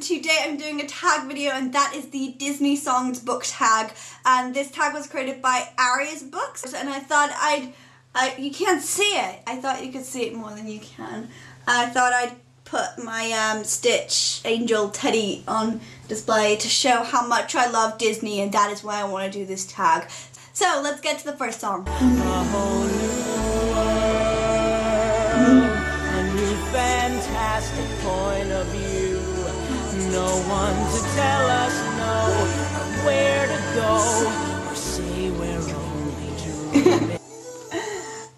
today I'm doing a tag video, and that is the Disney Songs book tag, and this tag was created by Arias Books, and I thought you can't see it. I thought you could see it more than you can. I thought I'd put my Stitch Angel Teddy on display to show how much I love Disney, and that is why I want to do this tag. So let's get to the first song. A whole new world, a new fantastic point of view. No one to tell us no, where to go, or say we're only dreaming.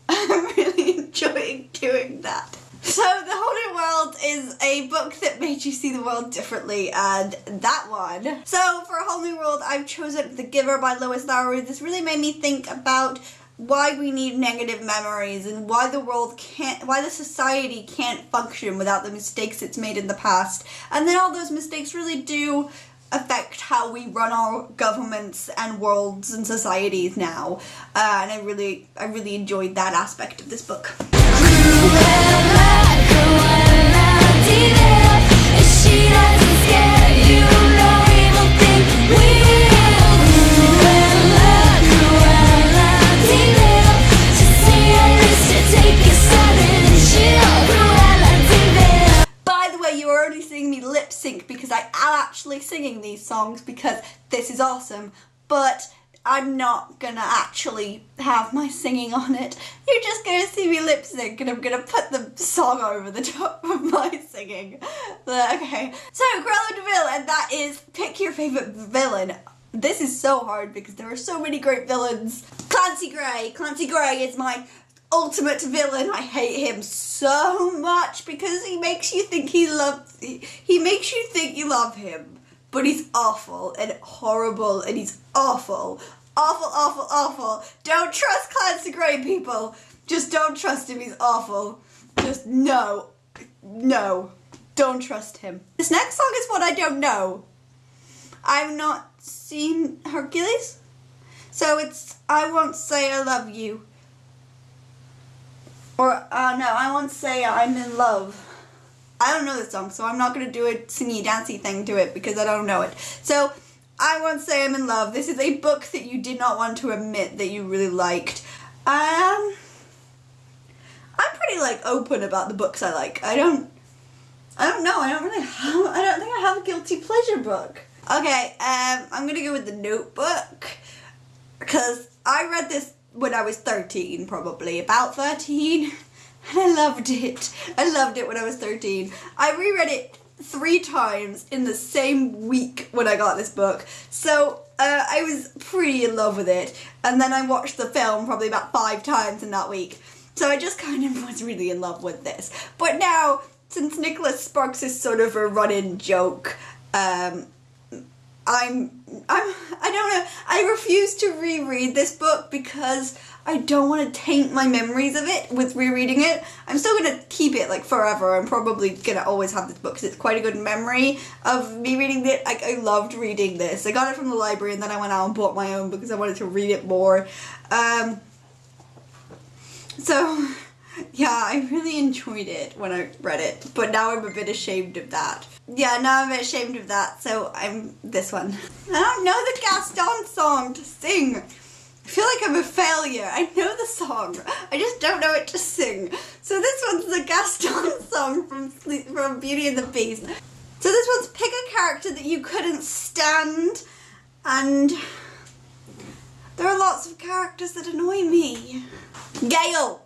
I'm really enjoying doing that. So The Whole New World is a book that made you see the world differently, and that one. So for A Whole New World, I've chosen The Giver by Lois Lowry. This really made me think about why we need negative memories and why the society can't function without the mistakes it's made in the past. And then all those mistakes really do affect how we run our governments and worlds and societies now. And I really enjoyed that aspect of this book. Lip sync because I am actually singing these songs because this is awesome, but I'm not gonna actually have my singing on it. You're just gonna see me lip sync, and I'm gonna put the song over the top of my singing. Okay, so Cruella de Vil, and that is pick your favorite villain. This is so hard because there are so many great villains. Clancy Gray. Clancy Gray is my ultimate villain. I hate him so much because he makes you think he makes you think you love him, but he's awful and horrible, and he's awful. Awful. Don't trust Clancy Gray, people. Just don't trust him. He's awful. Just no, don't trust him. This next song is one I don't know. I've not seen Hercules, so it's I Won't Say I Love You. Or, no, I won't say I'm in love. I don't know this song, so I'm not going to do a singy dancey thing to it because I don't know it. So, I Won't Say I'm in Love. This is a book that you did not want to admit that you really liked. I'm pretty, open about the books I like. I don't know. I don't think I have a guilty pleasure book. Okay, I'm going to go with The Notebook because I read this when I was 13, probably, about 13, and I loved it. I loved it when I was 13. I reread it 3 times in the same week when I got this book, so I was pretty in love with it, and then I watched the film probably about 5 times in that week, so I just kind of was really in love with this. But now, since Nicholas Sparks is sort of a run-in joke, I don't know, I refuse to reread this book because I don't want to taint my memories of it with rereading it. I'm still going to keep it forever. I'm probably going to always have this book because it's quite a good memory of me reading it. I loved reading this. I got it from the library and then I went out and bought my own because I wanted to read it more. So yeah, I really enjoyed it when I read it, but now I'm a bit ashamed of that. Yeah, now I'm a bit ashamed of that, so I'm this one. I don't know the Gaston song to sing. I feel like I'm a failure. I know the song, I just don't know it to sing. So this one's the Gaston song from Beauty and the Beast. So this one's pick a character that you couldn't stand, and there are lots of characters that annoy me. Gale.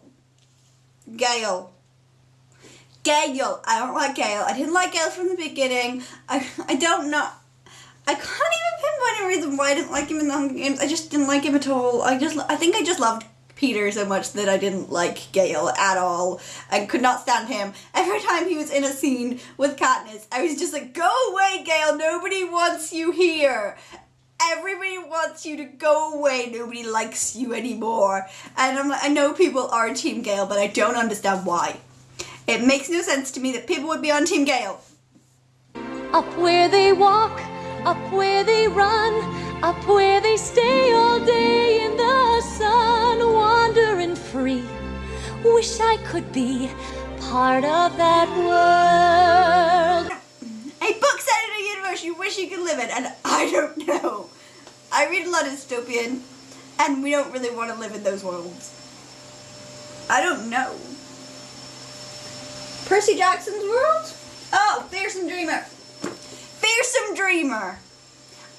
I don't like Gale. I didn't like Gale from the beginning. I don't know. I can't even pinpoint a reason why I didn't like him in the Hunger Games. I just didn't like him at all. I think I just loved Peter so much that I didn't like Gale at all. I could not stand him. Every time he was in a scene with Katniss, I was just like, go away, Gale. Nobody wants you here. Everybody wants you to go away. Nobody likes you anymore. And I know people are Team Gale, but I don't understand why. It makes no sense to me that people would be on Team Gale. Up where they walk, up where they run, up where they stay all day in the sun, wandering free. Wish I could be part of that world. A books editing universe you wish you could live in, and I don't know. I read a lot of dystopian, and we don't really want to live in those worlds. I don't know. Percy Jackson's world? Oh, Fearsome Dreamer. Fearsome Dreamer.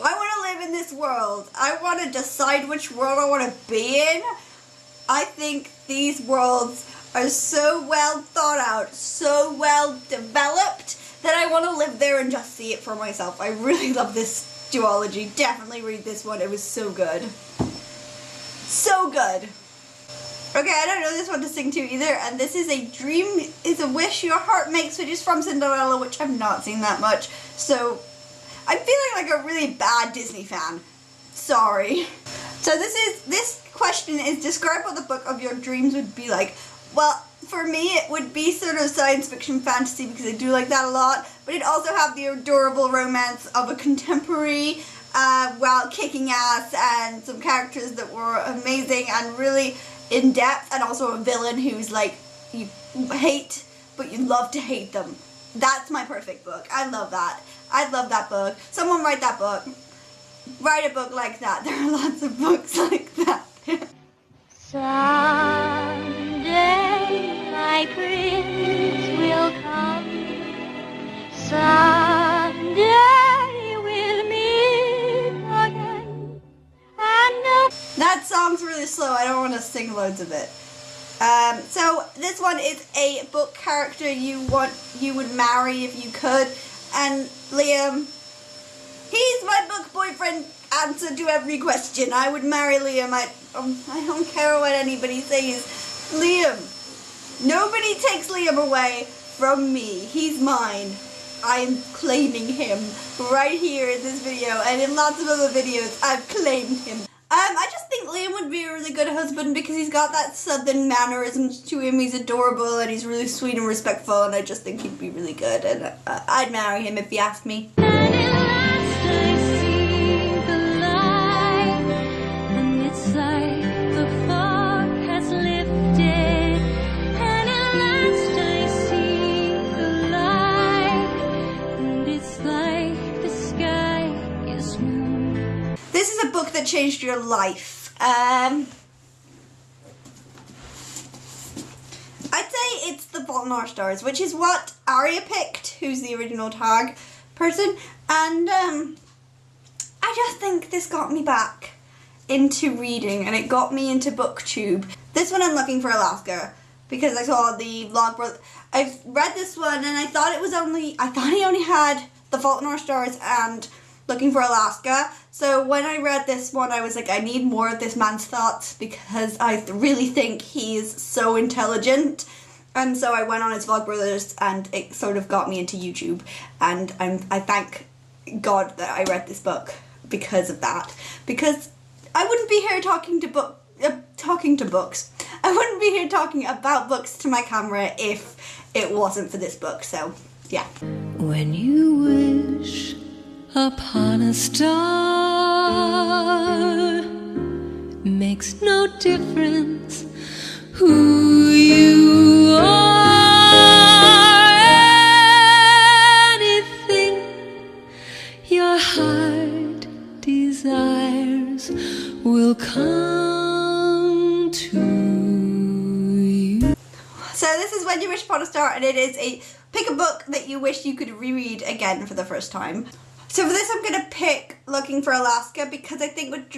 I want to live in this world. I want to decide which world I want to be in. I think these worlds are so well thought out, so well developed, that I want to live there and just see it for myself. I really love this duology. Definitely read this one. It was so good. So good. Okay, I don't know this one to sing to either, and this is A Dream is a Wish Your Heart Makes, which is from Cinderella, which I've not seen that much, so I'm feeling like a really bad Disney fan. Sorry. So this question is, describe what the book of your dreams would be like. Well, for me it would be sort of science fiction fantasy, because I do like that a lot, but it'd also have the adorable romance of a contemporary while kicking ass, and some characters that were amazing and really in depth, and also a villain who's like, you hate, but you love to hate them. That's my perfect book. I love that. I love that book. Someone write that book. Write a book like that. There are lots of books like that. Someday my prince will come. Someday we'll meet again. And no. That song's really slow. I don't want to sing loads of it. So this one is a book character you would marry if you could, and Liam, he's my book boyfriend. Answer to every question. I would marry Liam. I don't care what anybody says. Liam. Nobody takes Liam away from me. He's mine. I'm claiming him right here in this video, and in lots of other videos I've claimed him. I just think Liam would be a really good husband because he's got that southern mannerisms to him. He's adorable and he's really sweet and respectful, and I just think he'd be really good, and I'd marry him if you asked me. And at last I see the light, and it's like the fog has lifted. And at last I see the light, and it's like the sky is blue. This is a book that changed your life. I'd say it's The Fault in Our Stars, which is what Aria picked, who's the original tag person, and I just think this got me back into reading, and it got me into BookTube. This one I'm looking for Alaska, because I saw the vlog. I've read this one, and I thought he only had The Fault in Our Stars and Looking for Alaska. So when I read this one, I was like, I need more of this man's thoughts, because I really think he's so intelligent. And so I went on his Vlogbrothers, and it sort of got me into YouTube. And I thank God that I read this book because of that. Because I wouldn't be here talking to books. I wouldn't be here talking about books to my camera if it wasn't for this book. So yeah. When you wish upon a star, makes no difference who you are. Anything your heart desires will come to you. So this is When You Wish Upon a Star, and it is pick a book that you wish you could reread again for the first time. So for this I'm going to pick Looking for Alaska, because I think with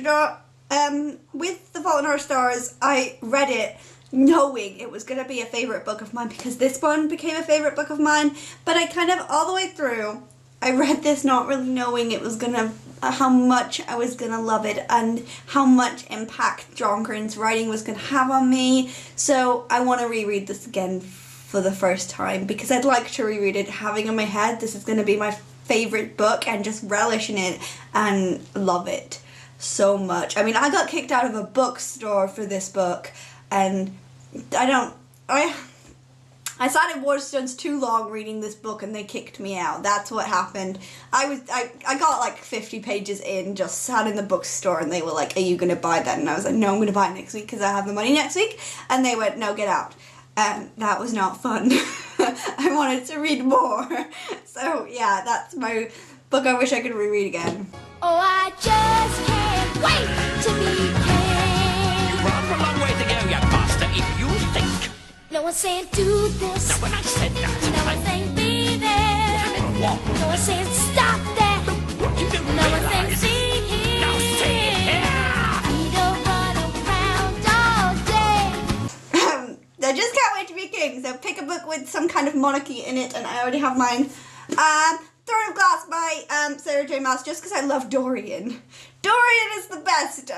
The Fault in Our Stars, I read it knowing it was going to be a favourite book of mine, because this one became a favourite book of mine, but I kind of all the way through, I read this not really knowing it was going to, how much I was going to love it and how much impact John Green's writing was going to have on me. So I want to reread this again for the first time, because I'd like to reread it having in my head this is going to be my favourite book, and just relish in it and love it so much. I mean, I got kicked out of a bookstore for this book, and I sat in Waterstones too long reading this book, and they kicked me out. That's what happened. I got like 50 pages in, just sat in the bookstore, and they were like, are you going to buy that? And I was like, no, I'm going to buy it next week because I have the money next week. And they went, no, get out. And that was not fun. I wanted to read more. So yeah, that's my book I wish I could reread again. Oh, I just can't wait to be king. Rather a long way to go, young master, if you think. No one's saying do this. Now, when I said that, No one's saying be there. what? No one's saying stop that. You don't No one's saying realize. see here. Now, see here. We don't run around all day. I just can't wait to be king, so pick a book with some kind of monarchy in it, and I already have mine. Throne of Glass by Sarah J. Maas, just because I love Dorian. Dorian is the best.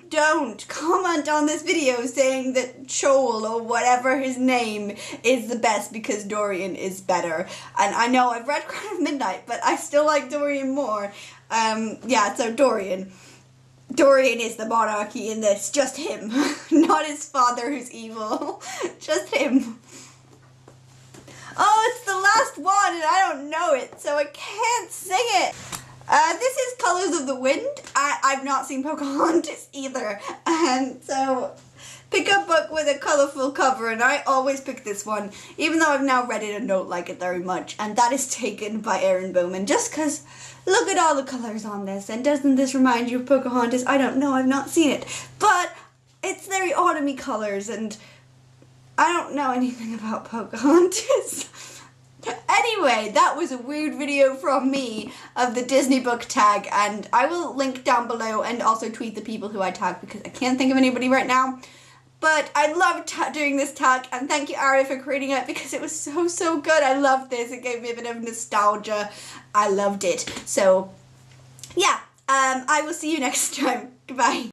Don't comment on this video saying that Shoal or whatever his name is the best because Dorian is better. And I know I've read Crown of Midnight, but I still like Dorian more. Yeah, so Dorian. Dorian is the monarchy in this. Just him. Not his father who's evil. Just him. Oh, it's the last one and I don't know it, so I can't sing it. This is Colors of the Wind. I've not seen Pocahontas either. And so pick a book with a colourful cover, and I always pick this one, even though I've now read it and don't like it very much. And that is Taken by Erin Bowman, just because look at all the colours on this. And doesn't this remind you of Pocahontas? I don't know, I've not seen it. But it's very autumny colours, and I don't know anything about Pocahontas. Anyway, that was a weird video from me of the Disney book tag, and I will link down below and also tweet the people who I tagged because I can't think of anybody right now. But I loved doing this tag, and thank you, Aria, for creating it because it was so good. I loved this. It gave me a bit of nostalgia. I loved it. So, yeah, I will see you next time. Goodbye.